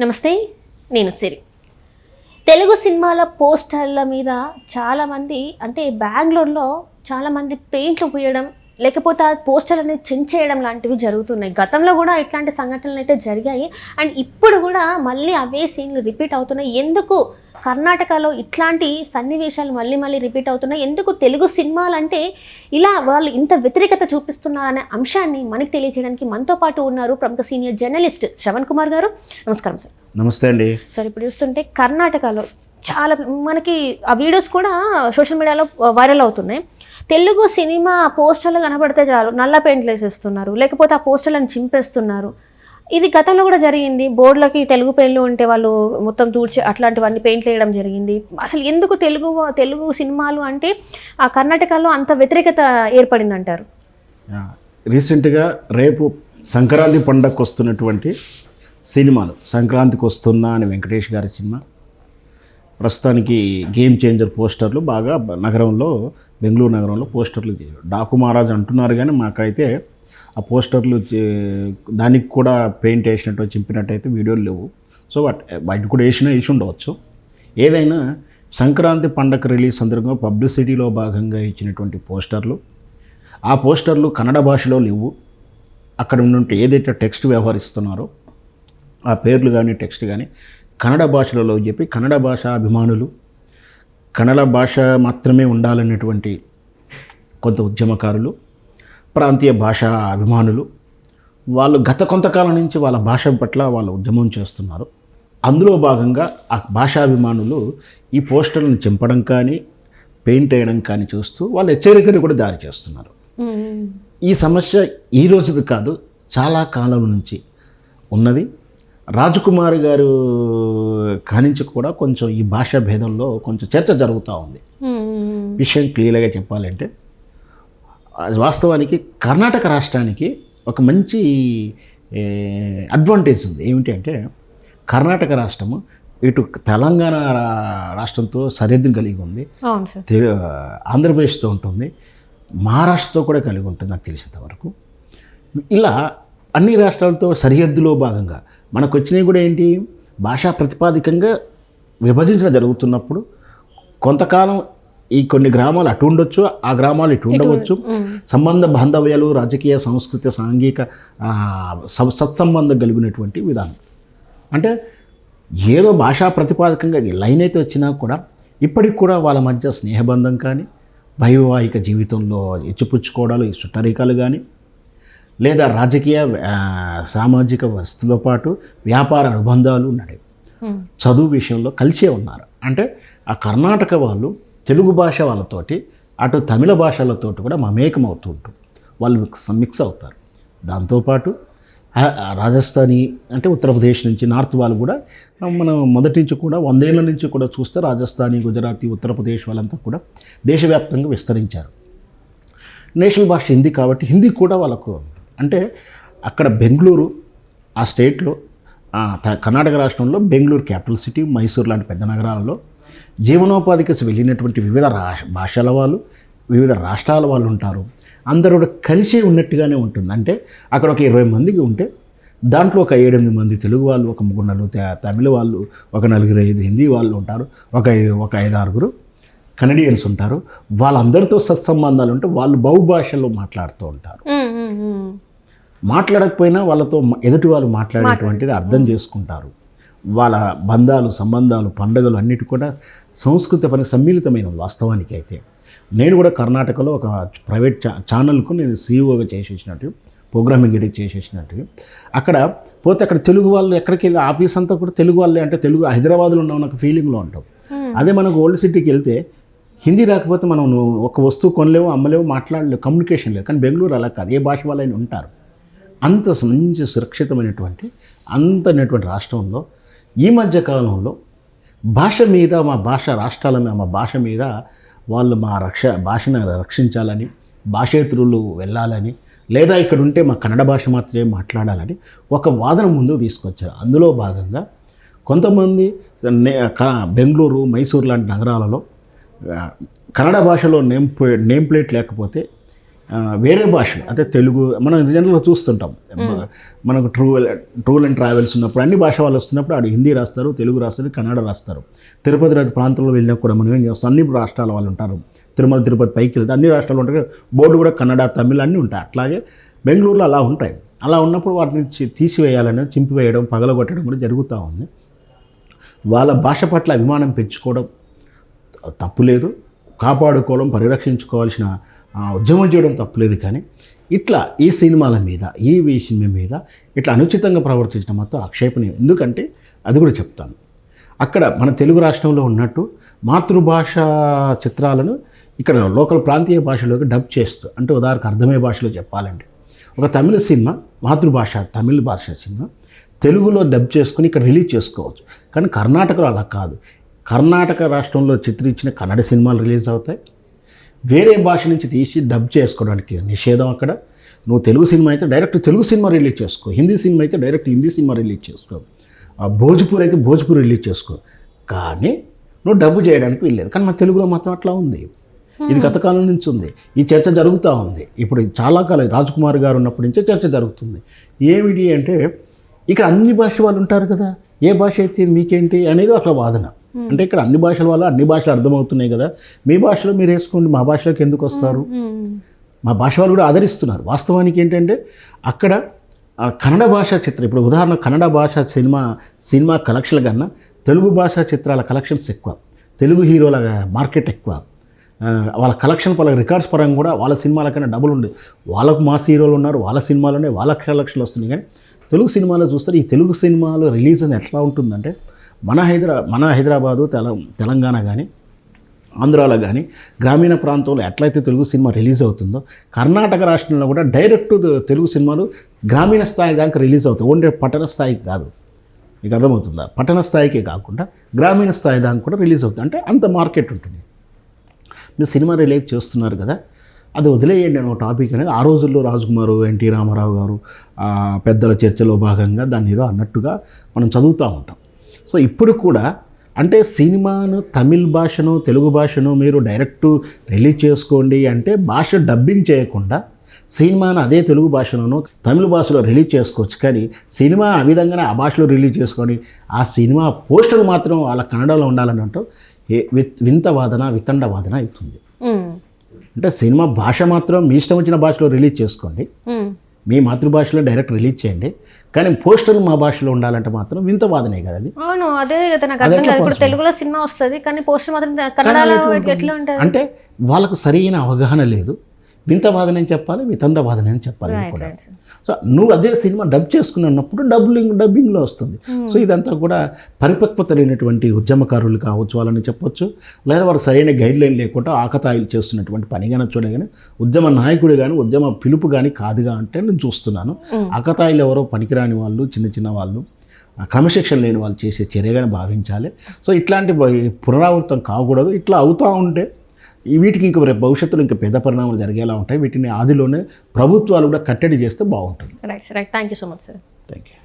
నమస్తే, నేను సిరి. తెలుగు సినిమాల పోస్టర్ల మీద చాలామంది అంటే బెంగళూరులో చాలామంది పెయింట్లు పూయడం లేకపోతే ఆ పోస్టర్లని చించేయడం లాంటివి జరుగుతున్నాయి. గతంలో కూడా ఇట్లాంటి సంఘటనలు అయితే జరిగాయి. అండ్ ఇప్పుడు కూడా మళ్ళీ అవే సీన్లు రిపీట్ అవుతున్నాయి. ఎందుకు కర్ణాటకలో ఇట్లాంటి సన్నివేశాలు మళ్ళీ మళ్ళీ రిపీట్ అవుతున్నాయి? ఎందుకు తెలుగు సినిమాలు అంటే ఇలా వాళ్ళు ఇంత వ్యతిరేకత చూపిస్తున్నారనే అంశాన్ని మనకి తెలియజేయడానికి మనతో పాటు ఉన్నారు ప్రముఖ సీనియర్ జర్నలిస్ట్ శ్రవణ్ కుమార్ గారు. నమస్కారం సార్. నమస్తే అండి. సార్, ఇప్పుడు చూస్తుంటే కర్ణాటకలో చాలా మనకి ఆ వీడియోస్ కూడా సోషల్ మీడియాలో వైరల్ అవుతున్నాయి. తెలుగు సినిమా పోస్టర్లు కనబడితే చాలు నల్ల పెయింట్లు వేసేస్తున్నారు, లేకపోతే ఆ పోస్టర్లను చింపేస్తున్నారు. ఇది గతంలో కూడా జరిగింది. బోర్డులకి తెలుగు పెయింట్లు ఉంటే వాళ్ళు మొత్తం తూడ్చి అట్లాంటివన్నీ పెయింట్లు వేయడం జరిగింది. అసలు ఎందుకు తెలుగు సినిమాలు అంటే ఆ కర్ణాటకలో అంత వ్యతిరేకత ఏర్పడింది అంటారు? రీసెంట్గా రేపు సంక్రాంతి పండగకు వస్తున్నటువంటి సినిమాలు, సంక్రాంతికి వస్తున్నా అని వెంకటేష్ గారి సినిమా, ప్రస్తుతానికి గేమ్ చేంజర్ పోస్టర్లు బాగా నగరంలో, బెంగళూరు నగరంలో పోస్టర్లు డాకు మహారాజ్ అంటున్నారు. కానీ మాకైతే ఆ పోస్టర్లు దానికి కూడా పెయింట్ వేసినట్టు చింపినట్టయితే వీడియోలు లేవు. సో వాటి కూడా వేసి ఉండవచ్చు. ఏదైనా సంక్రాంతి పండగ రిలీజ్ సందర్భంగా పబ్లిసిటీలో భాగంగా ఇచ్చినటువంటి పోస్టర్లు, ఆ పోస్టర్లు కన్నడ భాషలో లేవు. అక్కడ ఉన్నట్టు ఏదైతే టెక్స్ట్ వ్యవహరిస్తున్నారో ఆ పేర్లు కానీ టెక్స్ట్ కానీ కన్నడ భాషలలో చెప్పి కన్నడ భాష అభిమానులు, కన్నడ భాష మాత్రమే ఉండాలనేటువంటి కొంత ఉద్యమకారులు, ప్రాంతీయ భాషా అభిమానులు, వాళ్ళు గత కొంతకాలం నుంచి వాళ్ళ భాష పట్ల వాళ్ళు ఉద్యమం చేస్తున్నారు. అందులో భాగంగా ఆ భాషాభిమానులు ఈ పోస్టర్లను చింపడం కానీ పెయింట్ వేయడం కానీ చూస్తూ వాళ్ళు హెచ్చరికను కూడా దారి చేస్తున్నారు. ఈ సమస్య ఈ రోజుది కాదు, చాలా కాలం నుంచి ఉన్నది. రాజకుమారి గారు కానించి కూడా కొంచెం ఈ భాషా భేదంలో కొంచెం చర్చ జరుగుతూ ఉంది. విషయం క్లియర్గా చెప్పాలంటే వాస్తవానికి కర్ణాటక రాష్ట్రానికి ఒక మంచి అడ్వాంటేజ్ ఉంది. ఏమిటి అంటే కర్ణాటక రాష్ట్రము ఇటు తెలంగాణ రాష్ట్రంతో సరిహద్దును కలిగి ఉంది, ఆంధ్రప్రదేశ్తో ఉంటుంది, మహారాష్ట్రతో కూడా కలిగి ఉంటుంది నాకు తెలిసినంత వరకు. ఇలా అన్ని రాష్ట్రాలతో సరిహద్దులో భాగంగా మనకు వచ్చినవి కూడా ఏంటి, భాషా ప్రతిపాదికంగా విభజించడం జరుగుతున్నప్పుడు కొంతకాలం ఈ కొన్ని గ్రామాలు అటు ఉండొచ్చు, ఆ గ్రామాలు ఇటు ఉండవచ్చు. సంబంధ బాంధవ్యాలు, రాజకీయ, సాంస్కృతిక, సాంఘిక సత్సంబంధం కలిగినటువంటి విధానం. అంటే ఏదో భాషా ప్రతిపాదకంగా లైన్ అయితే వచ్చినా కూడా ఇప్పటికి కూడా వాళ్ళ మధ్య స్నేహబంధం కానీ, వైవాహిక జీవితంలో ఇచ్చిపుచ్చుకోవడాలు, చుట్టరికాలు కానీ, లేదా రాజకీయ సామాజిక వస్తువులతో పాటు వ్యాపార అనుబంధాలు ఉన్నాయి. చదువు విషయంలో కలిసే ఉన్నారు. అంటే ఆ కర్ణాటక వాళ్ళు తెలుగు భాష వాళ్ళతోటి అటు తమిళ భాషలతోటి కూడా మమేకం అవుతూ ఉంటారు, వాళ్ళు మిక్స్ అవుతారు. దాంతోపాటు రాజస్థానీ అంటే ఉత్తరప్రదేశ్ నుంచి నార్త్ వాళ్ళు కూడా మనం మొదటి నుంచి కూడా 100 ఏళ్ళ నుంచి కూడా చూస్తే రాజస్థానీ, గుజరాతీ, ఉత్తరప్రదేశ్ వాళ్ళంతా కూడా దేశవ్యాప్తంగా విస్తరించారు. నేషనల్ భాష హిందీ కాబట్టి హిందీ కూడా వాళ్ళకు అంటే అక్కడ బెంగళూరు ఆ స్టేట్లో కర్ణాటక రాష్ట్రంలో బెంగళూరు క్యాపిటల్ సిటీ, మైసూర్ లాంటి పెద్ద నగరాలలో జీవనోపాధికి వెళ్ళినటువంటి వివిధ భాషల వాళ్ళు, వివిధ రాష్ట్రాల వాళ్ళు ఉంటారు. అందరూ కూడా కలిసి ఉన్నట్టుగానే ఉంటుంది. అంటే అక్కడ ఒక 20 మందికి ఉంటే దాంట్లో ఒక 7-8 మంది తెలుగు వాళ్ళు, ఒక 3-4 తమిళ వాళ్ళు, ఒక 4-5 హిందీ వాళ్ళు ఉంటారు, ఒక 5-6 కనడియన్స్ ఉంటారు. వాళ్ళందరితో సత్సంబంధాలు ఉంటే వాళ్ళు బహుభాషలో మాట్లాడుతూ ఉంటారు. మాట్లాడకపోయినా వాళ్ళతో ఎదుటి వాళ్ళు మాట్లాడేటువంటిది అర్థం చేసుకుంటారు. వాళ్ళ బంధాలు, సంబంధాలు, పండుగలు అన్నిటి కూడా సంస్కృతి పని సమ్మిళితమైన వాస్తవానికి. అయితే నేను కూడా కర్ణాటకలో ఒక ప్రైవేట్ ఛానల్కు నేను సీఈఓగా చేసేసినట్టు, ప్రోగ్రామింగ్ ఎడిట్ చేసేసినట్టు. అక్కడ పోతే అక్కడ తెలుగు వాళ్ళు ఎక్కడికి వెళ్ళి ఆఫీస్ అంతా కూడా తెలుగు వాళ్ళే, అంటే తెలుగు హైదరాబాద్లో ఉన్న ఒక ఫీలింగ్లో ఉంటాం. అదే మనకు ఓల్డ్ సిటీకి వెళ్తే హిందీ రాకపోతే మనం ఒక వస్తువు కొనలేవు, అమ్మలేవు, మాట్లాడలేవు, కమ్యూనికేషన్ లేదు. కానీ బెంగళూరు అలా కాదు, ఏ భాష వాళ్ళని ఉంటారు. అంత మంచి సురక్షితమైనటువంటి అంతమైనటువంటి రాష్ట్రంలో ఈ మధ్య కాలంలో భాష మీద, మా భాష రాష్ట్రాల మీద, మా భాష మీద వాళ్ళు మా భాషను రక్షించాలని, భాషేతరులు వెళ్ళాలని, లేదా ఇక్కడ ఉంటే మా కన్నడ భాష మాత్రమే మాట్లాడాలని ఒక వాదన ముందుకు తీసుకొచ్చారు. అందులో భాగంగా కొంతమంది బెంగళూరు, మైసూర్ లాంటి నగరాలలో కన్నడ భాషలో నేమ్ ప్లేట్ లేకపోతే వేరే భాషలు అంటే తెలుగు మనం జనరల్గా చూస్తుంటాం. మనకు టూర్ అండ్ ట్రావెల్స్ ఉన్నప్పుడు అన్ని భాష వాళ్ళు వస్తున్నప్పుడు ఆడు హిందీ రాస్తారు, తెలుగు రాస్తారు, కన్నడ రాస్తారు. తిరుపతి ప్రాంతంలో వెళ్ళినా కూడా మనం ఏం చేస్తాం, అన్ని రాష్ట్రాల వాళ్ళు ఉంటారు. తిరుపతి పైకి వెళ్తే అన్ని రాష్ట్రాలు ఉంటాయి, బోర్డు కూడా కన్నడ, తమిళ్ అన్నీ ఉంటాయి. అట్లాగే బెంగళూరులో అలా ఉంటాయి. అలా ఉన్నప్పుడు వాటిని తీసివేయాలని, చింపివేయడం, పగలగొట్టడం కూడా జరుగుతూ ఉంది. వాళ్ళ భాష పట్ల అభిమానం పెంచుకోవడం తప్పులేదు, కాపాడుకోవడం, పరిరక్షించుకోవాల్సిన ఉద్యమం చేయడం తప్పులేదు. కానీ ఇట్లా ఈ సినిమాల మీద, ఈ విషయం మీద ఇట్లా అనుచితంగా ప్రవర్తించడం మాత్రం ఆక్షేపణీయం. ఎందుకంటే అది కూడా చెప్తాను, అక్కడ మన తెలుగు రాష్ట్రంలో ఉన్నట్టు మాతృభాష చిత్రాలను ఇక్కడ లోకల్ ప్రాంతీయ భాషలోకి డబ్ చేస్తూ, అంటే ఉదాహరణకు అర్థమయ్యే భాషలో చెప్పాలంటే ఒక తమిళ సినిమా మాతృభాష తమిళ భాష సినిమా తెలుగులో డబ్ చేసుకుని ఇక్కడ రిలీజ్ చేసుకోవచ్చు. కానీ కర్ణాటకలో అలా కాదు. కర్ణాటక రాష్ట్రంలో చిత్రించిన కన్నడ సినిమాలు రిలీజ్ అవుతాయి. వేరే భాష నుంచి తీసి డబ్ చేసుకోవడానికి నిషేధం అక్కడ. నువ్వు తెలుగు సినిమా అయితే డైరెక్ట్ తెలుగు సినిమా రిలీజ్ చేసుకో, హిందీ సినిమా అయితే డైరెక్ట్ హిందీ సినిమా రిలీజ్ చేసుకో, భోజ్పూర్ అయితే భోజ్పూర్ రిలీజ్ చేసుకో. కానీ నువ్వు డబ్బు చేయడానికి వెళ్ళలేదు. కానీ మన తెలుగులో మాత్రం అట్లా ఉంది. ఇది గత కాలం నుంచి ఉంది. ఈ చర్చ జరుగుతూ ఉంది. ఇప్పుడు చాలా కాలం రాజ్ కుమార్ గారు ఉన్నప్పటి నుంచే చర్చ జరుగుతుంది. ఏమిటి అంటే ఇక్కడ అన్ని భాష వాళ్ళు ఉంటారు కదా, ఏ భాష అయితే మీకేంటి అనేది ఒక వాదన. అంటే ఇక్కడ అన్ని భాషల వల్ల అన్ని భాషలు అర్థమవుతున్నాయి కదా, మీ భాషలో మీరు వేసుకోండి, మా భాషలోకి ఎందుకు వస్తారు? మా భాష వాళ్ళు కూడా ఆదరిస్తున్నారు. వాస్తవానికి ఏంటంటే అక్కడ కన్నడ భాషా చిత్రం, ఇప్పుడు ఉదాహరణ కన్నడ భాషా సినిమా కలెక్షన్ల కన్నా తెలుగు భాషా చిత్రాల కలెక్షన్స్ ఎక్కువ, తెలుగు హీరోల మార్కెట్ ఎక్కువ. వాళ్ళ కలెక్షన్ పరంగా రికార్డ్స్ పరంగా కూడా వాళ్ళ సినిమాల కన్నా డబుల్ ఉంది. వాళ్ళకు మాస్ హీరోలు ఉన్నారు, వాళ్ళ సినిమాలోనే వాళ్ళ కలెక్షన్లు వస్తున్నాయి. కానీ తెలుగు సినిమాలో చూస్తారు, ఈ తెలుగు సినిమాలో రిలీజ్ అని ఎట్లా ఉంటుందంటే మన హైదరాబాదు తెలంగాణ కానీ ఆంధ్రాలో కానీ గ్రామీణ ప్రాంతంలో ఎట్లయితే తెలుగు సినిమా రిలీజ్ అవుతుందో కర్ణాటక రాష్ట్రంలో కూడా డైరెక్ట్ తెలుగు సినిమాలు గ్రామీణ స్థాయి దాకా రిలీజ్ అవుతాయి. ఓన్లీ పట్టణ స్థాయికి కాదు. మీకు అర్థమవుతుందా? పట్టణ స్థాయికే కాకుండా గ్రామీణ స్థాయి దాకా కూడా రిలీజ్ అవుతుంది. అంటే అంత మార్కెట్ ఉంటుంది. మీరు సినిమా రిలీజ్ చేస్తున్నారు కదా, అది వదిలేయండి అని ఒక టాపిక్ అనేది ఆ రోజుల్లో రాజ్కుమార్, ఎన్టీ రామారావు గారు పెద్దల చర్చలో భాగంగా దాన్ని ఏదో అన్నట్టుగా మనం చదువుతూ ఉంటాం. సో ఇప్పుడు కూడా అంటే సినిమాను తమిళ్ భాషను తెలుగు భాషను మీరు డైరెక్ట్ రిలీజ్ చేసుకోండి అంటే భాష డబ్బింగ్ చేయకుండా సినిమాను అదే తెలుగు భాషలోనూ తమిళ భాషలో రిలీజ్ చేసుకోవచ్చు. కానీ సినిమా ఆ విధంగానే ఆ భాషలో రిలీజ్ చేసుకొని ఆ సినిమా పోస్టర్ మాత్రం వాళ్ళ కన్నడలో ఉండాలని అంటూ వింత వాదన వితండ వాదన అవుతుంది. అంటే సినిమా భాష మాత్రం మీ ఇష్టం వచ్చిన భాషలో రిలీజ్ చేసుకోండి, మీ మాతృభాషలో డైరెక్ట్ రిలీజ్ చేయండి, కానీ పోస్టర్లు మా భాషలో ఉండాలంటే మాత్రం వింత వాదనే కదా అది. అవును, అదే కదా నాకు అర్థం కాదు. ఇప్పుడు తెలుగులో సినిమా వస్తుంది కానీ పోస్టర్ మాత్రం కన్నడలో ఎట్లా ఉంటుంది? అంటే వాళ్ళకు సరైన అవగాహన లేదు. వింత వాదన అని చెప్పాలి, వితండ వాదన అని చెప్పాలి కూడా. సో నువ్వు అదే సినిమా డబ్ చేసుకున్నప్పుడు డబ్బింగ్లో వస్తుంది. సో ఇదంతా కూడా పరిపక్వత లేనటువంటి ఉద్యమకారులు కావచ్చు వాళ్ళని చెప్పొచ్చు, లేదా వారు సరైన గైడ్ లైన్ లేకుండా ఆకతాయిలు చేస్తున్నటువంటి పనిగానే చూడగానే ఉద్యమ నాయకుడు కానీ ఉద్యమ పిలుపు కానీ కాదుగా అంటే నేను చూస్తున్నాను. ఆకతాయిలు ఎవరో పనికిరాని వాళ్ళు, చిన్న వాళ్ళు, క్రమశిక్షణ లేని వాళ్ళు చేసే చర్యగానే భావించాలి. సో ఇట్లాంటి పునరావృతం కాకూడదు. ఇట్లా అవుతూ ఉంటే వీటికి ఇంకా రేపు భవిష్యత్తులో ఇంకా పెద్ద పరిణామాలు జరిగేలా ఉంటాయి. వీటిని ఆదిలోనే ప్రభుత్వాలు కూడా కట్టడి చేస్తే బాగుంటుంది. Right. Thank you so much sir. Thank you.